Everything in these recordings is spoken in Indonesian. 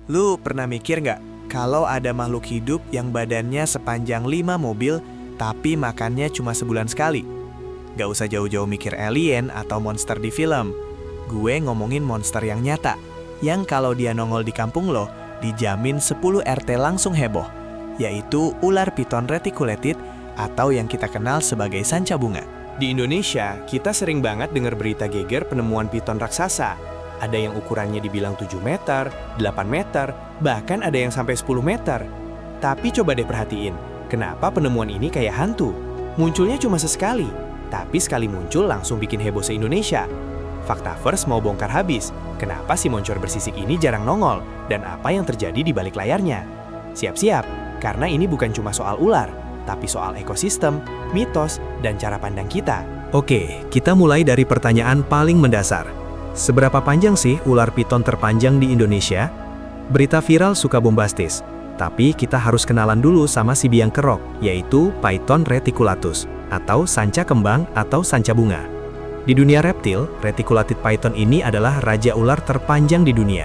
Lu pernah mikir nggak, kalau ada makhluk hidup yang badannya sepanjang 5 mobil, tapi makannya cuma sebulan sekali? Gak usah jauh-jauh mikir alien atau monster di film. Gue ngomongin monster yang nyata, yang kalau dia nongol di kampung lo, dijamin 10 RT langsung heboh, yaitu ular piton reticulated atau yang kita kenal sebagai sanca bunga. Di Indonesia, kita sering banget dengar berita geger penemuan piton raksasa. Ada yang ukurannya dibilang 7 meter, 8 meter, bahkan ada yang sampai 10 meter. Tapi coba deh perhatiin, kenapa penemuan ini kayak hantu? Munculnya cuma sesekali, tapi sekali muncul langsung bikin heboh se-Indonesia. Faktavers mau bongkar habis, kenapa si moncor bersisik ini jarang nongol, dan apa yang terjadi di balik layarnya? Siap-siap, karena ini bukan cuma soal ular, tapi soal ekosistem, mitos, dan cara pandang kita. Oke, kita mulai dari pertanyaan paling mendasar. Seberapa panjang sih ular piton terpanjang di Indonesia? Berita viral suka bombastis, tapi kita harus kenalan dulu sama si biang kerok, yaitu Python reticulatus, atau sanca kembang atau sanca bunga. Di dunia reptil, reticulated python ini adalah raja ular terpanjang di dunia.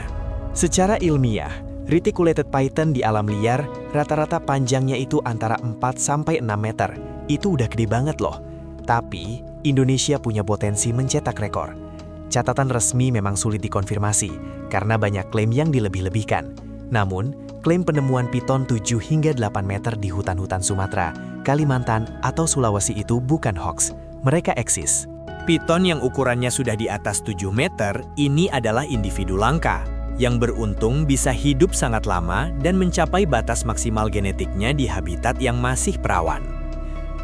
Secara ilmiah, reticulated python di alam liar rata-rata panjangnya itu antara 4-6 meter. Itu udah gede banget loh. Tapi, Indonesia punya potensi mencetak rekor. Catatan resmi memang sulit dikonfirmasi, karena banyak klaim yang dilebih-lebihkan. Namun, klaim penemuan piton 7 hingga 8 meter di hutan-hutan Sumatera, Kalimantan, atau Sulawesi itu bukan hoax. Mereka eksis. Piton yang ukurannya sudah di atas 7 meter, ini adalah individu langka, yang beruntung bisa hidup sangat lama dan mencapai batas maksimal genetiknya di habitat yang masih perawan.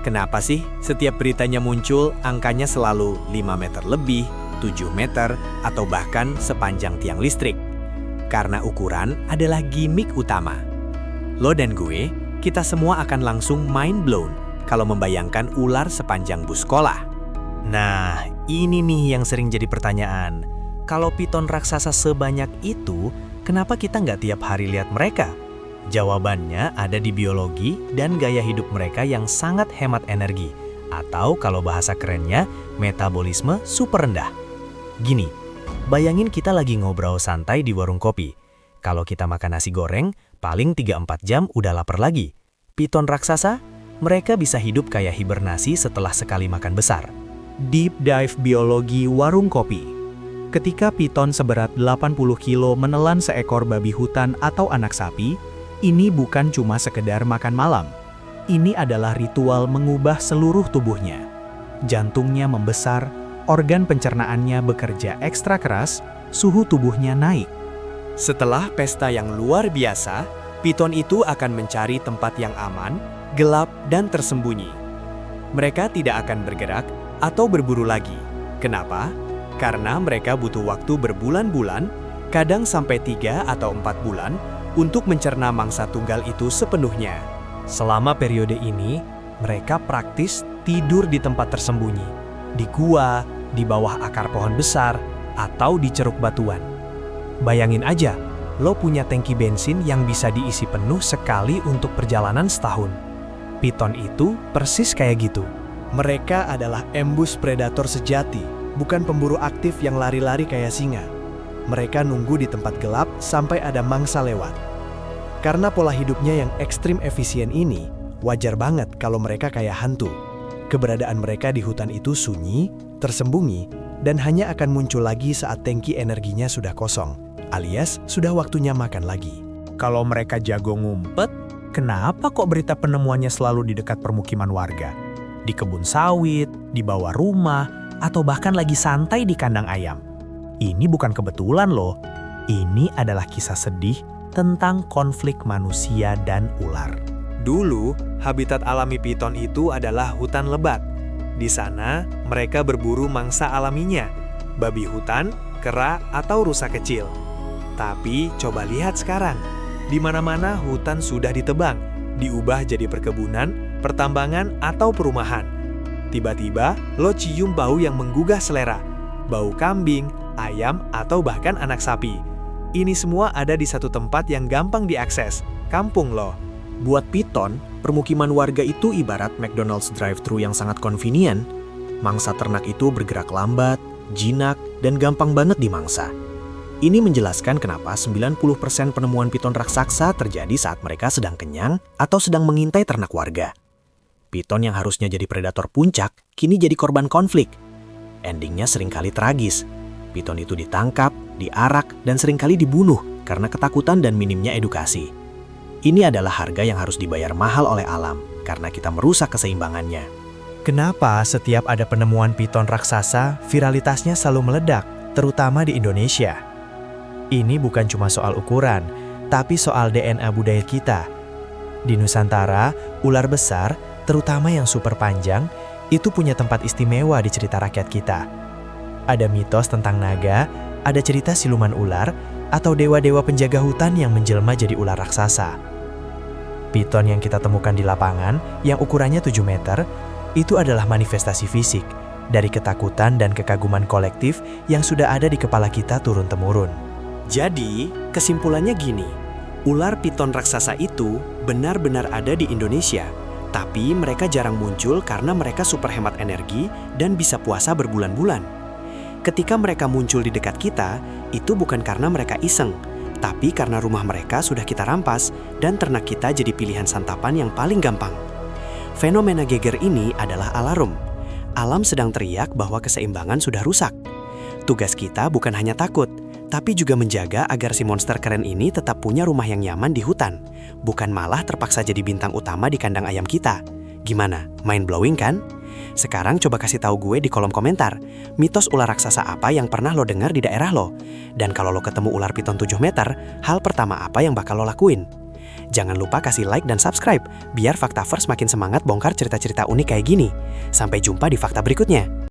Kenapa sih setiap beritanya muncul, angkanya selalu 5 meter lebih, 7 meter, atau bahkan sepanjang tiang listrik? Karena ukuran adalah gimmick utama. Lo dan gue, kita semua akan langsung mind blown kalau membayangkan ular sepanjang bus sekolah. Nah, ini nih yang sering jadi pertanyaan. Kalau piton raksasa sebanyak itu, kenapa kita nggak tiap hari lihat mereka? Jawabannya ada di biologi dan gaya hidup mereka yang sangat hemat energi. Atau kalau bahasa kerennya, metabolisme super rendah. Gini, bayangin kita lagi ngobrol santai di warung kopi. Kalau kita makan nasi goreng, paling 3-4 jam udah lapar lagi. Piton raksasa, mereka bisa hidup kayak hibernasi setelah sekali makan besar. Deep dive biologi warung kopi. Ketika piton seberat 80 kilo menelan seekor babi hutan atau anak sapi, ini bukan cuma sekedar makan malam. Ini adalah ritual mengubah seluruh tubuhnya. Jantungnya membesar, organ pencernaannya bekerja ekstra keras, suhu tubuhnya naik. Setelah pesta yang luar biasa, piton itu akan mencari tempat yang aman, gelap, dan tersembunyi. Mereka tidak akan bergerak atau berburu lagi. Kenapa? Karena mereka butuh waktu berbulan-bulan, kadang sampai 3 atau 4 bulan, untuk mencerna mangsa tunggal itu sepenuhnya. Selama periode ini, mereka praktis tidur di tempat tersembunyi, di gua, di bawah akar pohon besar, atau di ceruk batuan. Bayangin aja, lo punya tangki bensin yang bisa diisi penuh sekali untuk perjalanan setahun. Piton itu persis kayak gitu. Mereka adalah embus predator sejati, bukan pemburu aktif yang lari-lari kayak singa. Mereka nunggu di tempat gelap sampai ada mangsa lewat. Karena pola hidupnya yang ekstrim efisien ini, wajar banget kalau mereka kayak hantu. Keberadaan mereka di hutan itu sunyi, tersembunyi, dan hanya akan muncul lagi saat tangki energinya sudah kosong, alias sudah waktunya makan lagi. Kalau mereka jago ngumpet, kenapa kok berita penemuannya selalu di dekat permukiman warga? Di kebun sawit, di bawah rumah, atau bahkan lagi santai di kandang ayam? Ini bukan kebetulan loh. Ini adalah kisah sedih tentang konflik manusia dan ular. Dulu, habitat alami piton itu adalah hutan lebat. Di sana, mereka berburu mangsa alaminya, babi hutan, kera, atau rusa kecil. Tapi, coba lihat sekarang. Di mana-mana hutan sudah ditebang, diubah jadi perkebunan, pertambangan, atau perumahan. Tiba-tiba, lo cium bau yang menggugah selera. Bau kambing, ayam, atau bahkan anak sapi. Ini semua ada di satu tempat yang gampang diakses, kampung lo. Buat piton, permukiman warga itu ibarat McDonald's drive-thru yang sangat convenient. Mangsa ternak itu bergerak lambat, jinak, dan gampang banget dimangsa. Ini menjelaskan kenapa 90% penemuan piton raksasa terjadi saat mereka sedang kenyang atau sedang mengintai ternak warga. Piton yang harusnya jadi predator puncak, kini jadi korban konflik. Endingnya seringkali tragis. Piton itu ditangkap, diarak, dan seringkali dibunuh karena ketakutan dan minimnya edukasi. Ini adalah harga yang harus dibayar mahal oleh alam, karena kita merusak keseimbangannya. Kenapa setiap ada penemuan piton raksasa, viralitasnya selalu meledak, terutama di Indonesia? Ini bukan cuma soal ukuran, tapi soal DNA budaya kita. Di Nusantara, ular besar, terutama yang super panjang, itu punya tempat istimewa di cerita rakyat kita. Ada mitos tentang naga, ada cerita siluman ular, atau dewa-dewa penjaga hutan yang menjelma jadi ular raksasa. Piton yang kita temukan di lapangan, yang ukurannya 7 meter, itu adalah manifestasi fisik dari ketakutan dan kekaguman kolektif yang sudah ada di kepala kita turun-temurun. Jadi, kesimpulannya gini, ular piton raksasa itu benar-benar ada di Indonesia, tapi mereka jarang muncul karena mereka super hemat energi dan bisa puasa berbulan-bulan. Ketika mereka muncul di dekat kita, itu bukan karena mereka iseng, tapi karena rumah mereka sudah kita rampas dan ternak kita jadi pilihan santapan yang paling gampang. Fenomena geger ini adalah alarm. Alam sedang teriak bahwa keseimbangan sudah rusak. Tugas kita bukan hanya takut, tapi juga menjaga agar si monster keren ini tetap punya rumah yang nyaman di hutan, bukan malah terpaksa jadi bintang utama di kandang ayam kita. Gimana? Mind blowing kan? Sekarang coba kasih tahu gue di kolom komentar, mitos ular raksasa apa yang pernah lo dengar di daerah lo? Dan kalau lo ketemu ular piton 7 meter, hal pertama apa yang bakal lo lakuin? Jangan lupa kasih like dan subscribe, biar Faktavers makin semangat bongkar cerita-cerita unik kayak gini. Sampai jumpa di fakta berikutnya.